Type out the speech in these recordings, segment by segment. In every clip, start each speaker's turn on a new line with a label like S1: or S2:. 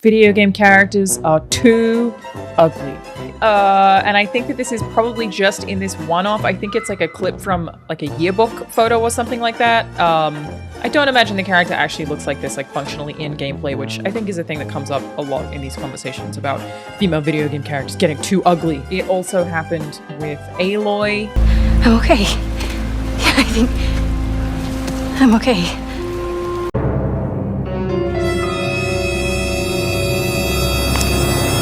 S1: video game characters are too ugly. And I think that this is probably just in this one-off. I think it's like a clip from like a yearbook photo or something like that. I don't imagine the character actually looks like this, like functionally in gameplay, which I think is a thing that comes up a lot in these conversations about female video game characters getting too ugly. It also happened with Aloy.
S2: I'm okay. Yeah, I think I'm okay.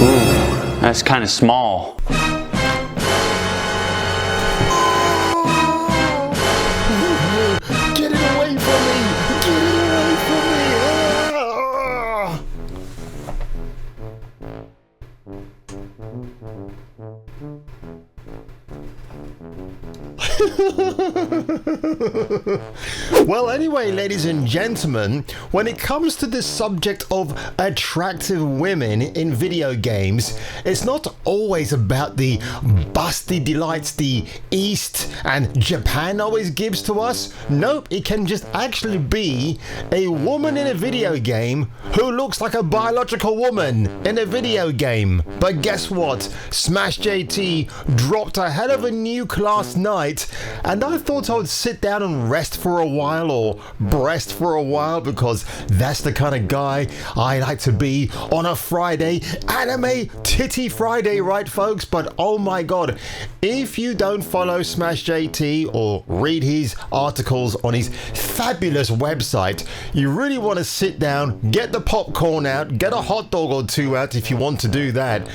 S3: Ooh, that's kind of small.
S4: Get it away from me! Get it away from me! Well, anyway, ladies and gentlemen, when it comes to the subject of attractive women in video games, it's not always about the busty delights the East and Japan always gives to us. Nope, it can just actually be a woman in a video game who looks like a biological woman in a video game. But guess what? Smash JT dropped a hell of a nuke last night, and I thought I would sit down and rest for a while, or breast for a while, because that's the kind of guy I like to be on a Friday. Anime Titty Friday, right folks? But oh my god, if you don't follow Smash JT or read his articles on his fabulous website, you really want to sit down, get the popcorn out, get a hot dog or two out if you want to do that.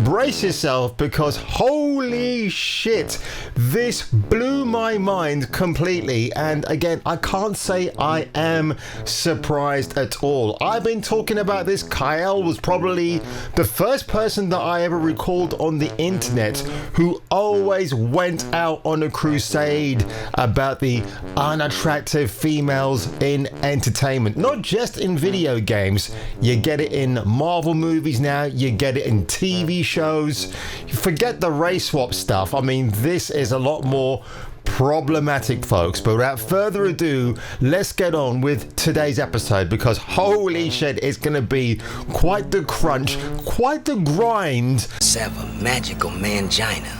S4: Brace yourself, because holy shit, this blew my mind completely. And again, I can't say I am surprised at all. I've been talking about this. Kyle was probably the first person that I ever recalled on the internet who always went out on a crusade about the unattractive females in entertainment. Not just in video games. You get it in Marvel movies now, you get it in TV shows. Forget the race swap stuff. I mean, this is a lot more problematic, folks. But without further ado, let's get on with today's episode, because holy shit, it's gonna be quite the crunch, quite the grind.
S5: Sever magical mangina.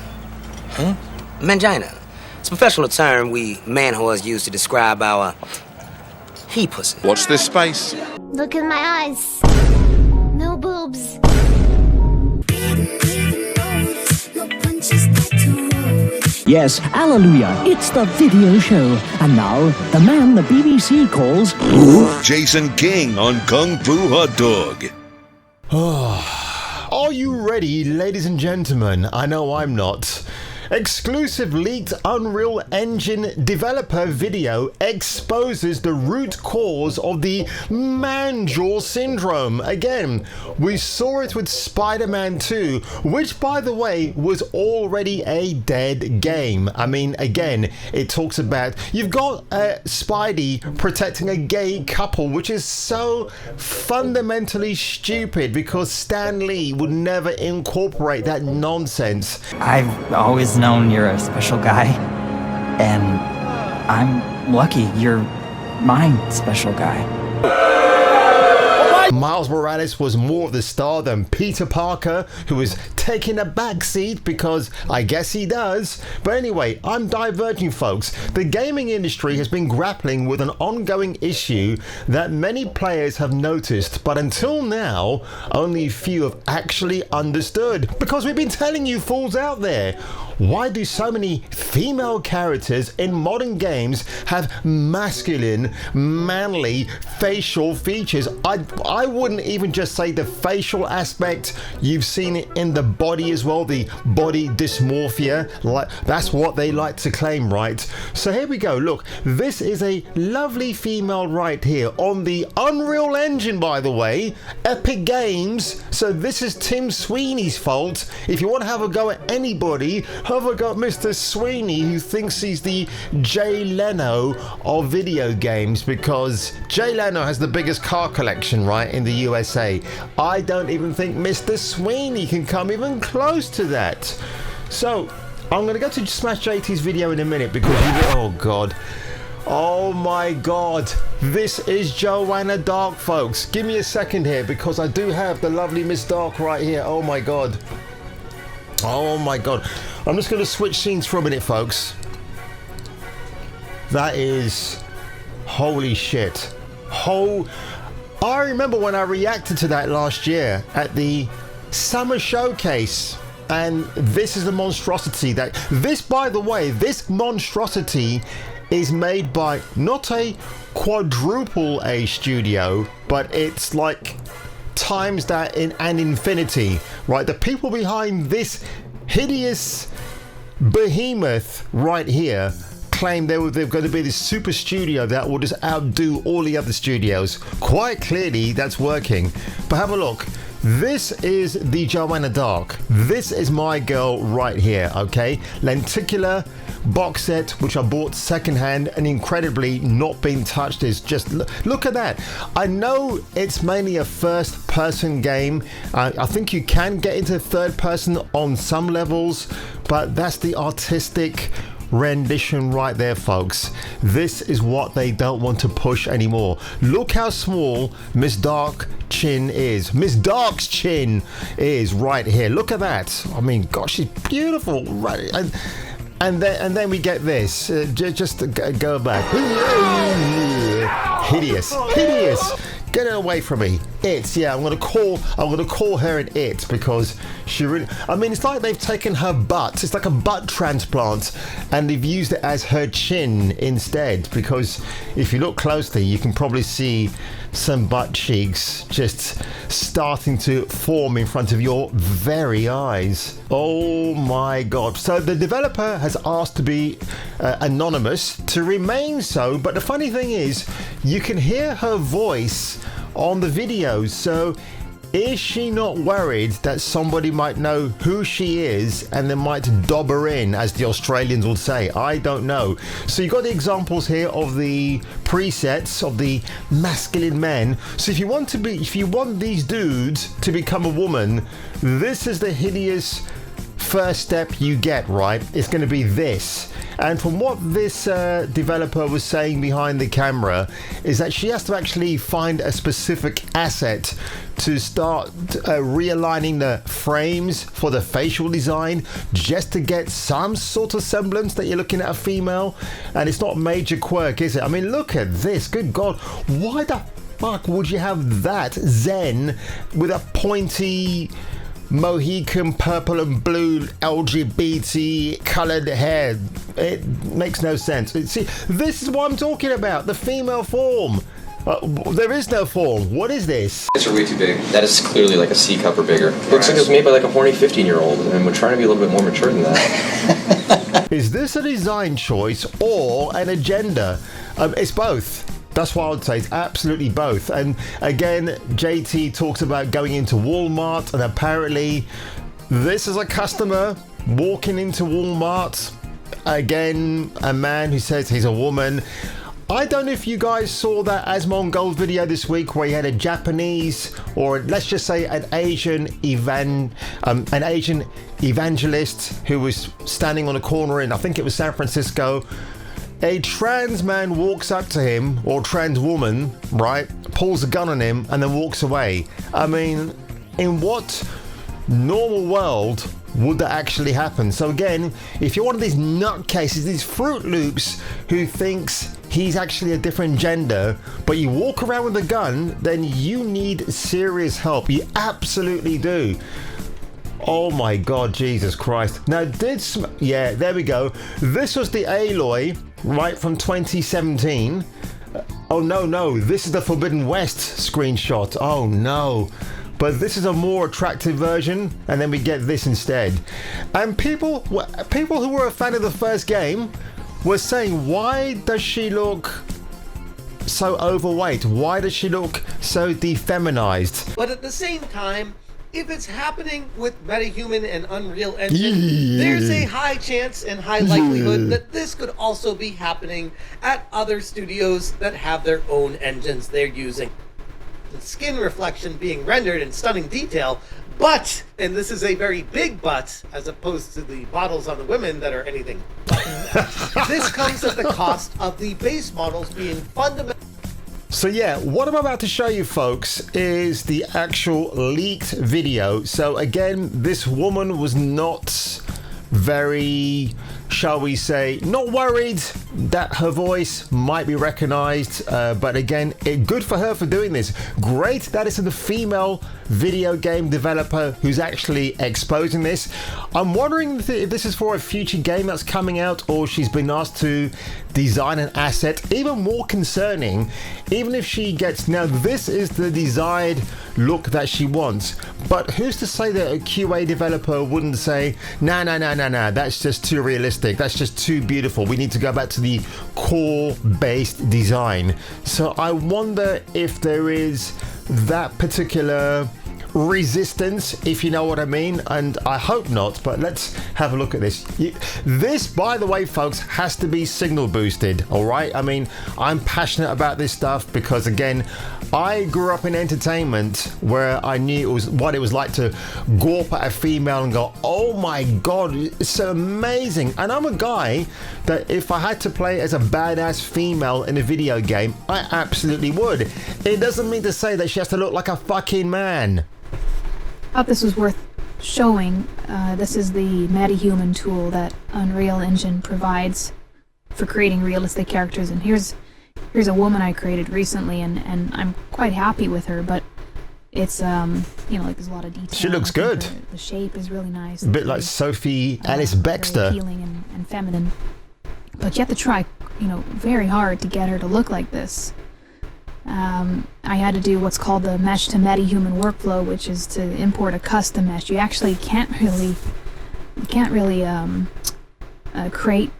S5: Huh? Mangina. It's a professional term we man-whores use to describe our he-pussy.
S6: Watch this space.
S7: Look in my eyes. No boobs.
S8: Yes, hallelujah, it's the video show. And now, the man the BBC calls...
S6: Jason King on Kung Fu Hot Dog.
S4: Are you ready, ladies and gentlemen? I know I'm not. Exclusive leaked Unreal Engine developer video exposes the root cause of the man-jaw syndrome. Again, we saw it with Spider-Man 2, which by the way was already a dead game. I mean, again, it talks about you've got Spidey protecting a gay couple, which is so fundamentally stupid, because Stan Lee would never incorporate that nonsense.
S9: I've always known you're a special guy, and I'm lucky you're my special guy.
S4: Miles Morales was more of the star than Peter Parker, who was taking a backseat because I guess he does. But anyway, I'm diverging, folks. The gaming industry has been grappling with an ongoing issue that many players have noticed, but until now, only a few have actually understood. Because we've been telling you fools out there, why do so many female characters in modern games have masculine, manly facial features? I wouldn't even just say the facial aspect. You've seen it in the body as well, the body dysmorphia. Like, that's what they like to claim, right? So here we go. Look, this is a lovely female right here on the Unreal Engine, by the way, Epic Games. So this is Tim Sweeney's fault. If you want to have a go at anybody, have a go at Mr. Sweeney, who thinks he's the Jay Leno of video games, because Jay Leno has the biggest car collection, right, in the USA. I don't even think Mr. Sweeney can come even close to that. So I'm going to go to Smash JT's video in a minute, because oh god. Oh my god, this is Joanna Dark, folks. Give me a second here because I do have the lovely Miss Dark right here. Oh my god. Oh my god. I'm just going to switch scenes for a minute, folks. That is... holy shit. I remember when I reacted to that last year at the Summer Showcase. And this is the monstrosity that... This, by the way, this monstrosity is made by not a quadruple A studio, but it's like times that in an infinity, right? The people behind this hideous behemoth right here claim they're going to be this super studio that will just outdo all the other studios. Quite clearly that's working. But have a look. This is the Joanna Dark. This is my girl right here, okay? Lenticular box set, which I bought secondhand and incredibly not been touched. Is just look at that. I know it's mainly a first person game. I think you can get into third person on some levels, but that's the artistic rendition right there, folks. This is what they don't want to push anymore. Look how small Miss Dark chin is. Miss Dark's chin is right here. Look at that. I mean, gosh, she's beautiful, right? And then we get this. Just go back. Hideous. Get it away from me. I'm gonna call her an it because she really, I mean, it's like they've taken her butt. It's like a butt transplant and they've used it as her chin instead, because if you look closely you can probably see some butt cheeks just starting to form in front of your very eyes. Oh my god. So the developer has asked to be anonymous, to remain so, but the funny thing is you can hear her voice on the videos. So is she not worried that somebody might know who she is and they might dob her in, as the Australians would say? I don't know. So you got the examples here of the presets of the masculine men. So if you want these dudes to become a woman, this is the hideous first step you get, right? It's going to be this. And from what this developer was saying behind the camera is that she has to actually find a specific asset to start realigning the frames for the facial design, just to get some sort of semblance that you're looking at a female. And it's not major quirk, is it? I mean, look at this. Good God. Why the fuck would you have that Zen with a pointy Mohican purple and blue LGBT colored hair? It makes no sense. See, this is what I'm talking about. The female form. There is no form. What is this?
S10: It's way too big. That is clearly like a C cup or bigger. Looks like it was made by like a horny 15-year-old, and we're trying to be a little bit more mature than that.
S4: Is this a design choice or an agenda? It's both. That's what I would say. It's absolutely both. And again, JT talks about going into Walmart, and apparently this is a customer walking into Walmart. Again, a man who says he's a woman. I don't know if you guys saw that Asmongold video this week where he had a Japanese, or let's just say an Asian evangelist who was standing on a corner in, I think it was San Francisco. A trans man walks up to him, or trans woman, right, pulls a gun on him and then walks away. I mean, in what normal world would that actually happen? So again, if you're one of these nutcases, these Fruit Loops who thinks he's actually a different gender, but you walk around with a gun, then you need serious help. You absolutely do. Oh my God, Jesus Christ. Now, yeah, there we go. This was the Aloy, right, from 2017. Oh, no, this is the Forbidden West screenshot. Oh, no. But this is a more attractive version, and then we get this instead. And people who were a fan of the first game were saying, why does she look so overweight? Why does she look so defeminized?
S11: But at the same time, if it's happening with MetaHuman and Unreal Engine, there's a high chance and high likelihood that this could also be happening at other studios that have their own engines they're using. The skin reflection being rendered in stunning detail, but, and this is a very big but, as opposed to the bottles on the women that are anything but This comes at the cost of the base models being fundamental.
S4: So yeah, what I'm about to show you folks is the actual leaked video. So again, this woman was not very, shall we say, not worried that her voice might be recognized, but again, good for her for doing this. Great that it's a female video game developer who's actually exposing this. I'm wondering if this is for a future game that's coming out, or she's been asked to design an asset. Even more concerning, even if she gets, now this is the desired look that she wants, but who's to say that a QA developer wouldn't say, nah, that's just too realistic, that's just too beautiful, we need to go back to the core based design. So I wonder if there is that particular resistance, if you know what I mean, and I hope not, but let's have a look at this. This, by the way, folks, has to be signal boosted, all right? I mean, I'm passionate about this stuff because, again, I grew up in entertainment where I knew what it was like to gawp at a female and go, oh my god, it's so amazing. And I'm a guy that if I had to play as a badass female in a video game, I absolutely would. It doesn't mean to say that she has to look like a fucking man.
S2: I thought this was worth showing. This is the MetaHuman tool that Unreal Engine provides for creating realistic characters, and here's a woman I created recently, and I'm quite happy with her, but it's you know, like there's a lot of detail.
S4: She looks good.
S2: The shape is really nice.
S4: A bit like Sophie Alice Baxter.
S2: Very appealing and feminine. But you have to try, you know, very hard to get her to look like this. I had to do what's called the mesh to MetaHuman workflow, which is to import a custom mesh. You actually can't really create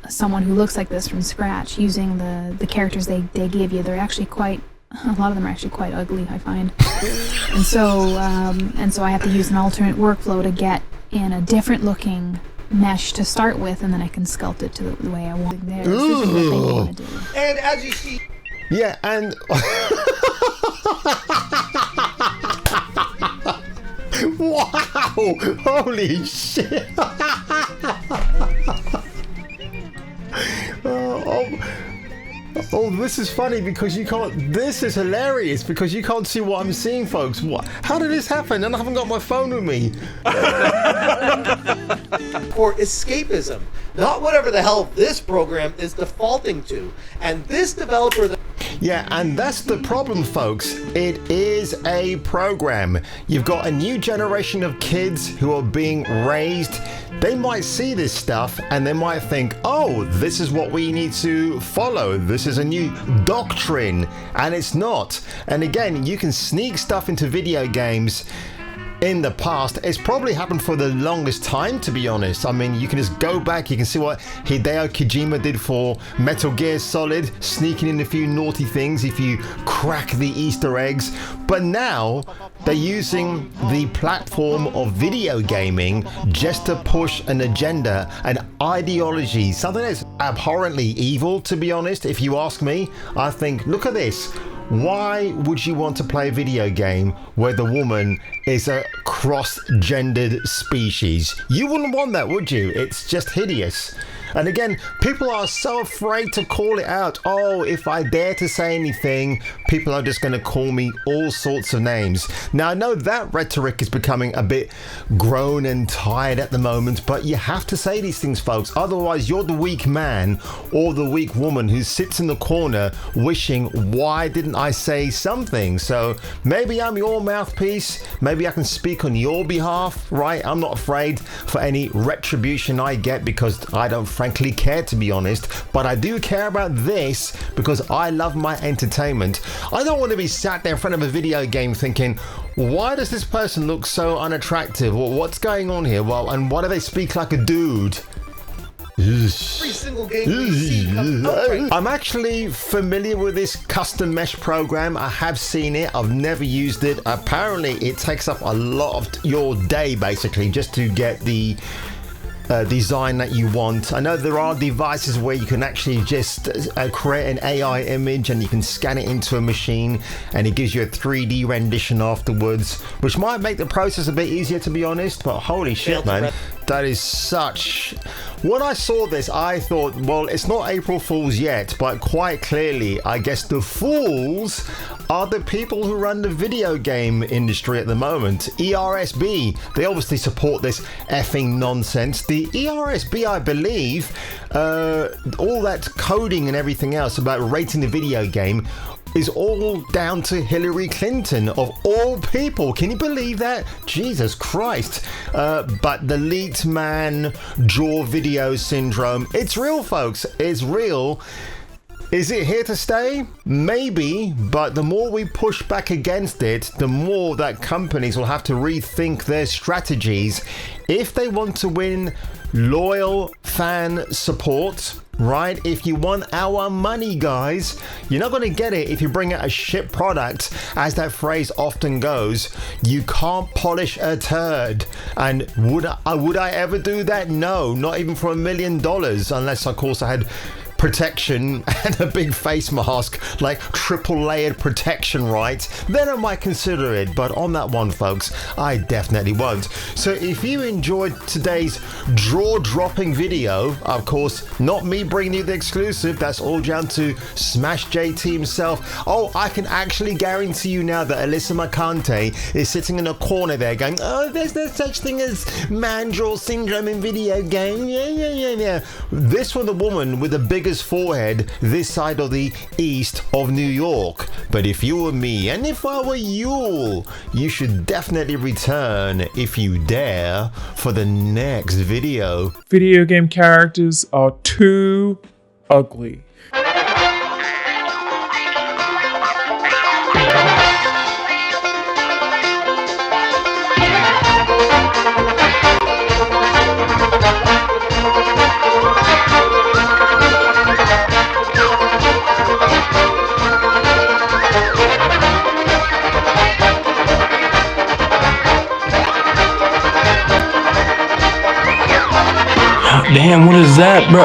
S2: someone who looks like this from scratch using the characters they give you. They're actually a lot of them are actually quite ugly, I find. and so I have to use an alternate workflow to get in a different looking mesh to start with, and then I can sculpt it to the way I want it there. This is what they want to do.
S11: And as you see,
S4: yeah, and wow, holy shit. Oh, this is funny because you can't. This is hilarious because you can't see what I'm seeing, folks. What? How did this happen? And I haven't got my phone with me.
S11: or escapism, not whatever the hell this program is defaulting to. And this developer.
S4: Yeah, and that's the problem, folks. It is a program. You've got a new generation of kids who are being raised. They might see this stuff and they might think, oh, this is what we need to follow. This is a new doctrine. And it's not. And again, you can sneak stuff into video games. In the past, it's probably happened for the longest time, to be honest. I mean, you can just go back, you can see what Hideo Kojima did for Metal Gear Solid, sneaking in a few naughty things if you crack the Easter eggs. But now, they're using the platform of video gaming just to push an agenda, an ideology, something that's abhorrently evil, to be honest. If you ask me, I think, look at this. Why would you want to play a video game where the woman is a cross-gendered species? You wouldn't want that, would you? It's just hideous. And again, people are so afraid to call it out. Oh, if I dare to say anything, people are just going to call me all sorts of names. Now, I know that rhetoric is becoming a bit grown and tired at the moment, but you have to say these things, folks. Otherwise, you're the weak man or the weak woman who sits in the corner wishing, why didn't I say something? So maybe I'm your mouthpiece. Maybe I can speak on your behalf, right? I'm not afraid for any retribution I get because I don't frankly care, to be honest, but I do care about this because I love my entertainment. I don't want to be sat there in front of a video game thinking, why does this person look so unattractive? Well, what's going on here? Well, and why do they speak like a dude?
S11: Every single game we see
S4: I'm actually familiar with this custom mesh program. I have seen it. I've never used it. Apparently, it takes up a lot of your day, basically, just to get the design that you want. I know there are devices where you can actually just create an AI image and you can scan it into a machine and it gives you a 3D rendition afterwards, which might make the process a bit easier, to be honest, but holy shit, man. That is such... When I saw this, I thought, well, it's not April Fool's yet, but quite clearly, I guess the fools are the people who run the video game industry at the moment. ERSB, they obviously support this effing nonsense. The ERSB, I believe, all that coding and everything else about rating the video game is all down to Hillary Clinton, of all people. Can you believe that? Jesus Christ. But the leaked man jaw video syndrome, it's real, folks. It's real. Is it here to stay? Maybe, but the more we push back against it, the more that companies will have to rethink their strategies if they want to win loyal fan support. Right? If you want our money, guys, you're not going to get it if you bring out a shit product. As that phrase often goes, you can't polish a turd. And would I ever do that? No, not even for $1 million, unless, of course, I had protection and a big face mask, like triple layered protection, right? Then I might consider it, but on that one, folks, I definitely won't. So if you enjoyed today's jaw-dropping video, of course, not me bringing you the exclusive, that's all down to Smash JT himself. Oh, I can actually guarantee you now that Alyssa Makante is sitting in a corner there going, oh, there's no such thing as man-jaw syndrome in video game. Yeah. This one, the woman with the biggest forehead this side of the east of New York. But if you were me, and if I were you should definitely return, if you dare, for the next video.
S12: Video game characters are too ugly.
S13: Damn, what is that, bro?